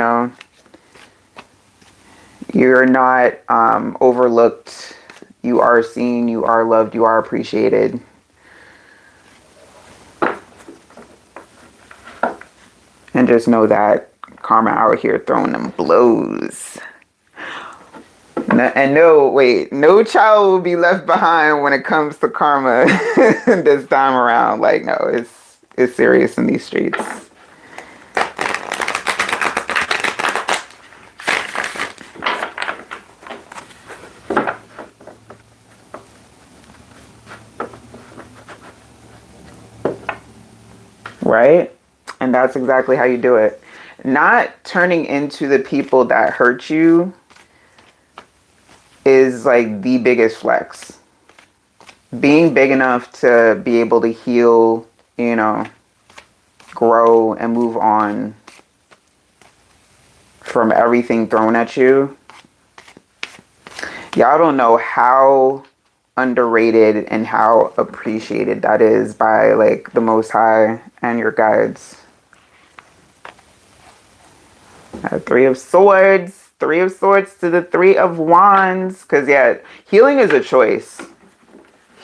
not overlooked. You are seen. You are loved. You are appreciated. And just know that karma out here throwing them blows. And no child will be left behind when it comes to karma this time around. Like, no, it's serious in these streets. Right? And that's exactly how you do it. Not turning into the people that hurt you is like the biggest flex. Being big enough to be able to heal, grow and move on from everything thrown at you. Y'all don't know how underrated and how appreciated that is by, like, the Most High and your guides. Three of Swords. Three of Swords to the Three of Wands. Because, yeah, healing is a choice.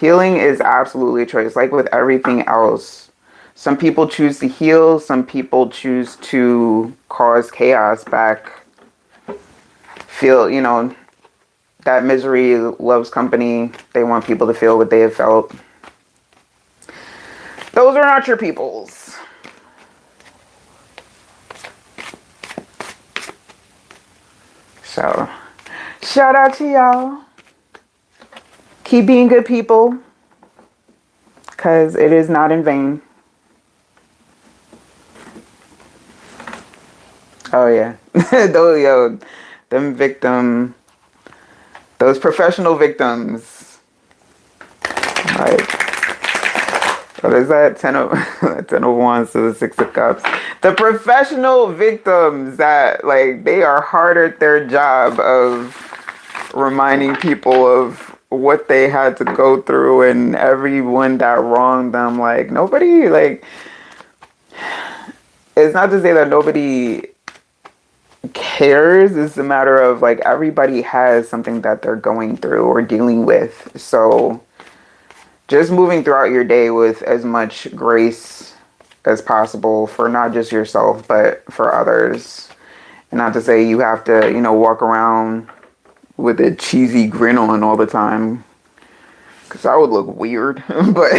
Healing is absolutely a choice. Like with everything else. Some people choose to heal. Some people choose to cause chaos back. Feel, that misery loves company. They want people to feel what they have felt. Those are not your peoples. So, shout out to y'all. Keep being good people, because it is not in vain. Oh, yeah. Those professional victims. Like, What is that? 10 of, 10 of Wands to the Six of Cups. The professional victims that, like, they are hard at their job of reminding people of what they had to go through and everyone that wronged them. Like, nobody, like, it's not to say that nobody cares. It's a matter of, like, everybody has something that they're going through or dealing with. So just moving throughout your day with as much grace as possible for not just yourself, but for others. And not to say you have to, you know, walk around with a cheesy grin on all the time, because that would look weird. But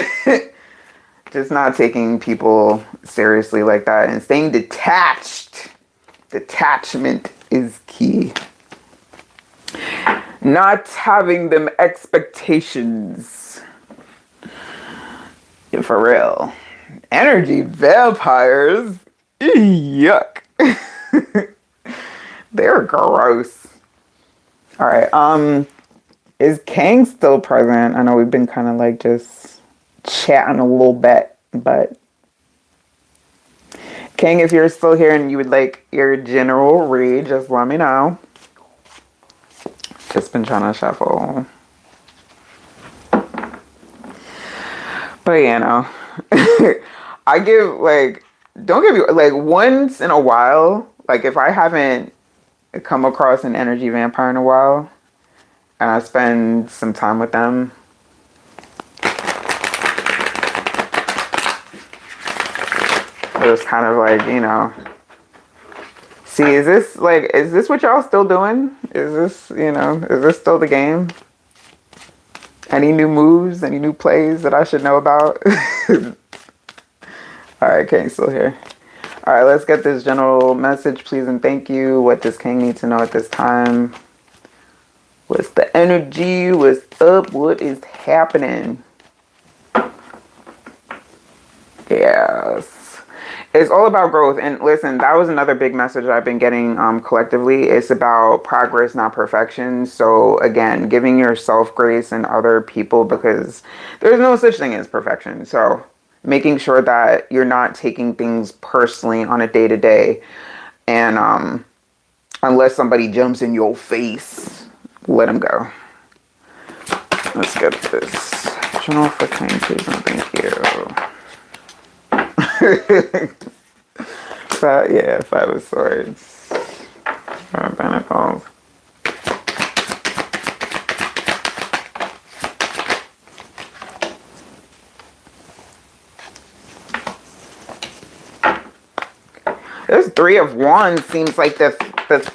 just not taking people seriously like that and staying detached. Detachment is key. Not having them expectations. Yeah, for real. Energy vampires. Yuck. They're gross. All right. Is Kang still present? I know we've been kind of like just chatting a little bit, but Kang, if you're still here and you would like your general read, just let me know. Just been trying to shuffle. But you know, I give like, don't give you like once in a while, like if I haven't come across an energy vampire in a while and I spend some time with them, it's kind of like, you know, see, is this what y'all still doing? Is this, you know, is this still the game? Any new moves, any new plays that I should know about? All right, Kang's still here. All right, let's get this general message, please and thank you. What does Kang need to know at this time? What's the energy? What's up? What is happening? Yes. It's all about growth. And listen, that was another big message I've been getting collectively. It's about progress, not perfection. So again, giving yourself grace and other people, because there's no such thing as perfection. So making sure that you're not taking things personally on a day-to-day. And unless somebody jumps in your face, let them go. Let's get this. General for Kang, please and thank you. Yeah, Five of Swords. Five of Pentacles. This Three of Wands seems like the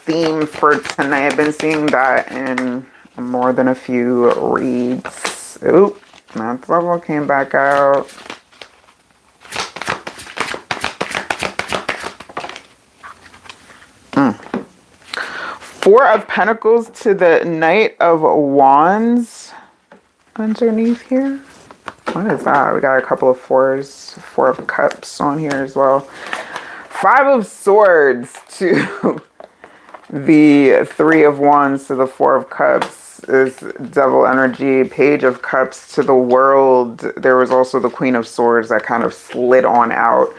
theme for tonight. I've been seeing that in more than a few reads. Oop, Ninth level came back out. Four of Pentacles to the Knight of Wands underneath here. What is that? We got a couple of fours. Four of Cups on here as well. Five of Swords to the Three of Wands to the Four of Cups is Devil energy. Page of Cups to the World. There was also the Queen of Swords that kind of slid on out.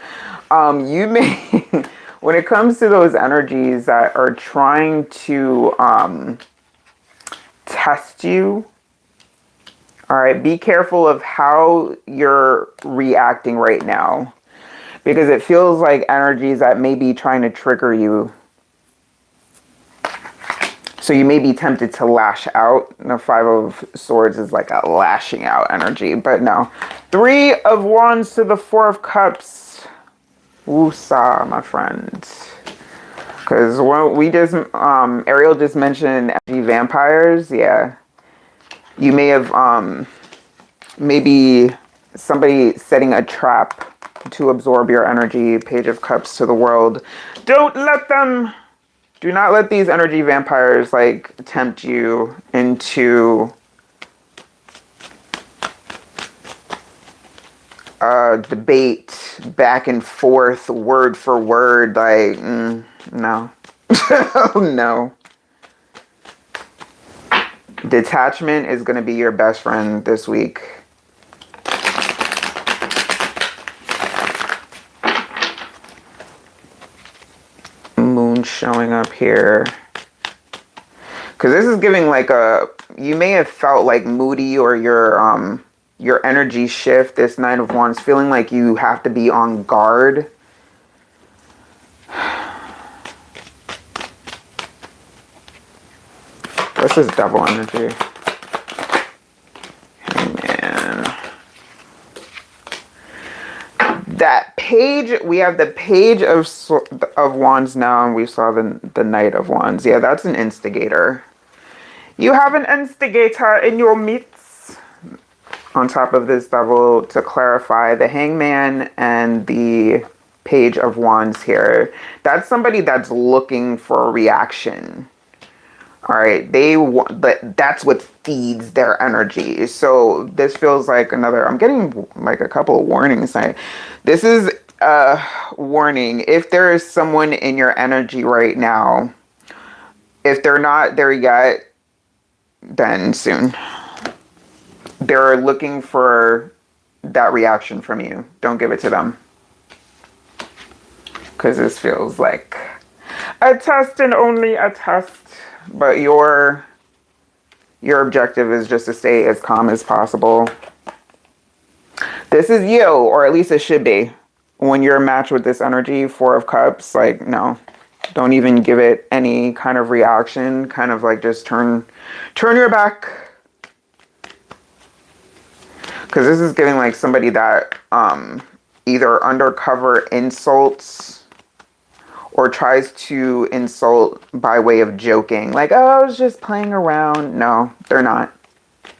You may... When it comes to those energies that are trying to test you, all right, be careful of how you're reacting right now, because it feels like energies that may be trying to trigger you. So you may be tempted to lash out. The Five of Swords is like a lashing out energy, but no. Three of Wands to the Four of Cups. Woosah, my friends. Because we just, Ariel just mentioned energy vampires. Yeah. You may have, maybe somebody setting a trap to absorb your energy. Page of Cups to the World. Don't let them, do not let these energy vampires, like, tempt you into debate back and forth, word for word. Like, no. No. Detachment is going to be your best friend this week. showing up here? Because this is giving like you may have felt like moody, or your energy shift, this Nine of Wands, feeling like you have to be on guard. What's this Devil energy? Man. That page, we have the Page of Wands now, and we saw the Knight of Wands. Yeah, that's an instigator. You have an instigator in your midst. On top of this Devil, to clarify, the Hangman and the Page of Wands here, that's somebody that's looking for a reaction. All right, they want, but that's what feeds their energy. So this feels like another, I'm getting like a couple of warnings. This is a warning. If there is someone in your energy right now, if they're not there yet, then soon. They're looking for that reaction from you. Don't give it to them. Because this feels like a test and only a test. But your objective is just to stay as calm as possible. This is you, or at least it should be. When you're matched with this energy, Four of Cups, like, no. Don't even give it any kind of reaction. Kind of like just turn your back. Because this is giving like somebody that either undercover insults or tries to insult by way of joking. Like, oh, I was just playing around. No, they're not.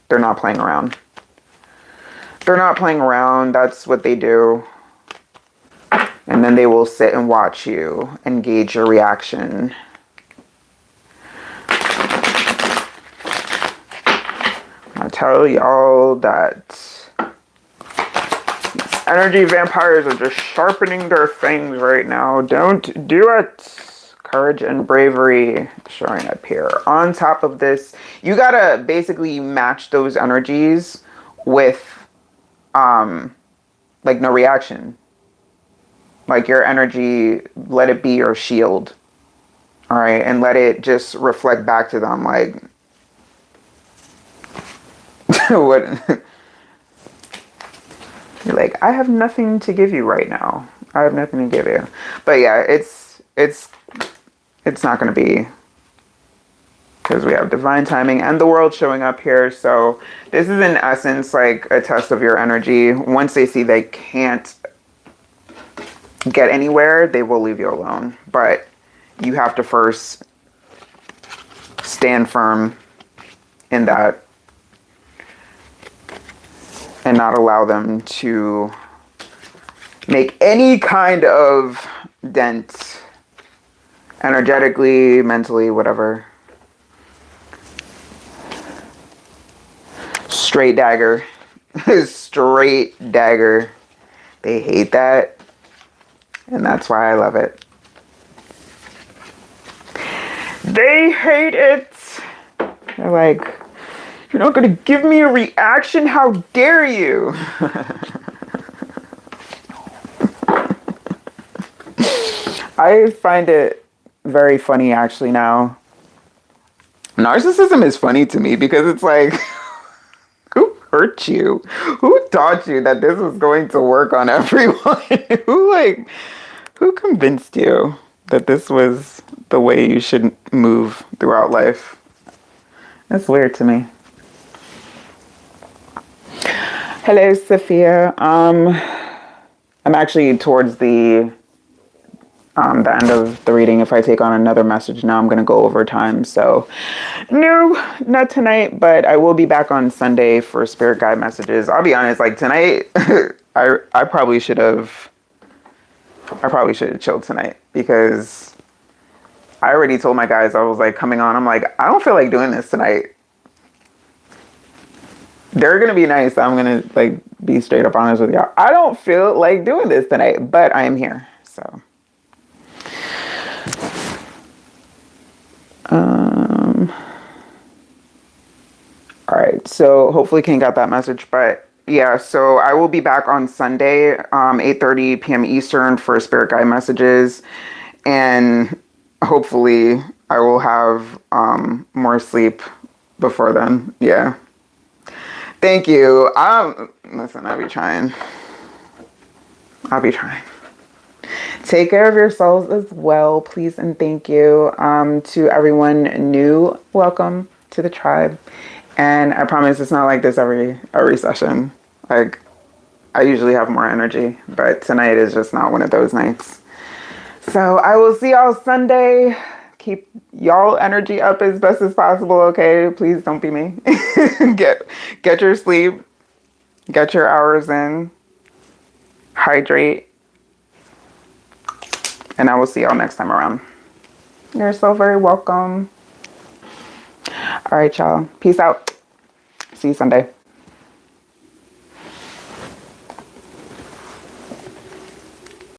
They're not playing around. They're not playing around. That's what they do. And then they will sit and watch you and gauge your reaction. I tell y'all that energy vampires are just sharpening their fangs right now. Don't do it. Courage and bravery showing up here. On top of this, you gotta basically match those energies with, like, no reaction. Like, your energy, let it be your shield. All right, and let it just reflect back to them, like, what? You're like, I have nothing to give you right now. I have nothing to give you. But yeah, it's not going to be, because we have divine timing and the world showing up here. So this is in essence like a test of your energy. Once they see they can't get anywhere, they will leave you alone. But you have to first stand firm in that and not allow them to make any kind of dent energetically, mentally, whatever. Straight dagger. Straight dagger. They hate that. And that's why I love it. They hate it. They're like, you're not going to give me a reaction? How dare you? I find it very funny actually now. Narcissism is funny to me because it's like, who hurt you? Who taught you that this was going to work on everyone? Who convinced you that this was the way you should move throughout life? That's weird to me. Hello, Sophia. I'm actually towards the end of the reading. If I take on another message now, I'm going to go over time. So, no, not tonight, but I will be back on Sunday for spirit guide messages. I'll be honest, like tonight, I probably should have chilled tonight because I already told my guys I was like coming on. I'm like, I don't feel like doing this tonight. They're going to be nice. I'm going to like be straight up honest with y'all. I don't feel like doing this tonight, but I am here. So, all right. So hopefully King got that message, but yeah, so I will be back on Sunday, 8:30 p.m. Eastern for spirit guide messages. And hopefully I will have more sleep before then. Yeah. Thank you. Listen, I'll be trying. I'll be trying. Take care of yourselves as well, please, and thank you. To everyone new, welcome to the tribe. And I promise it's not like this every session. Like, I usually have more energy, but tonight is just not one of those nights. So I will see y'all Sunday. Keep y'all energy up as best as possible, okay? Please don't be me. Get your sleep. Get your hours in. Hydrate. And I will see y'all next time around. You're so very welcome. All right, y'all. Peace out. See you Sunday.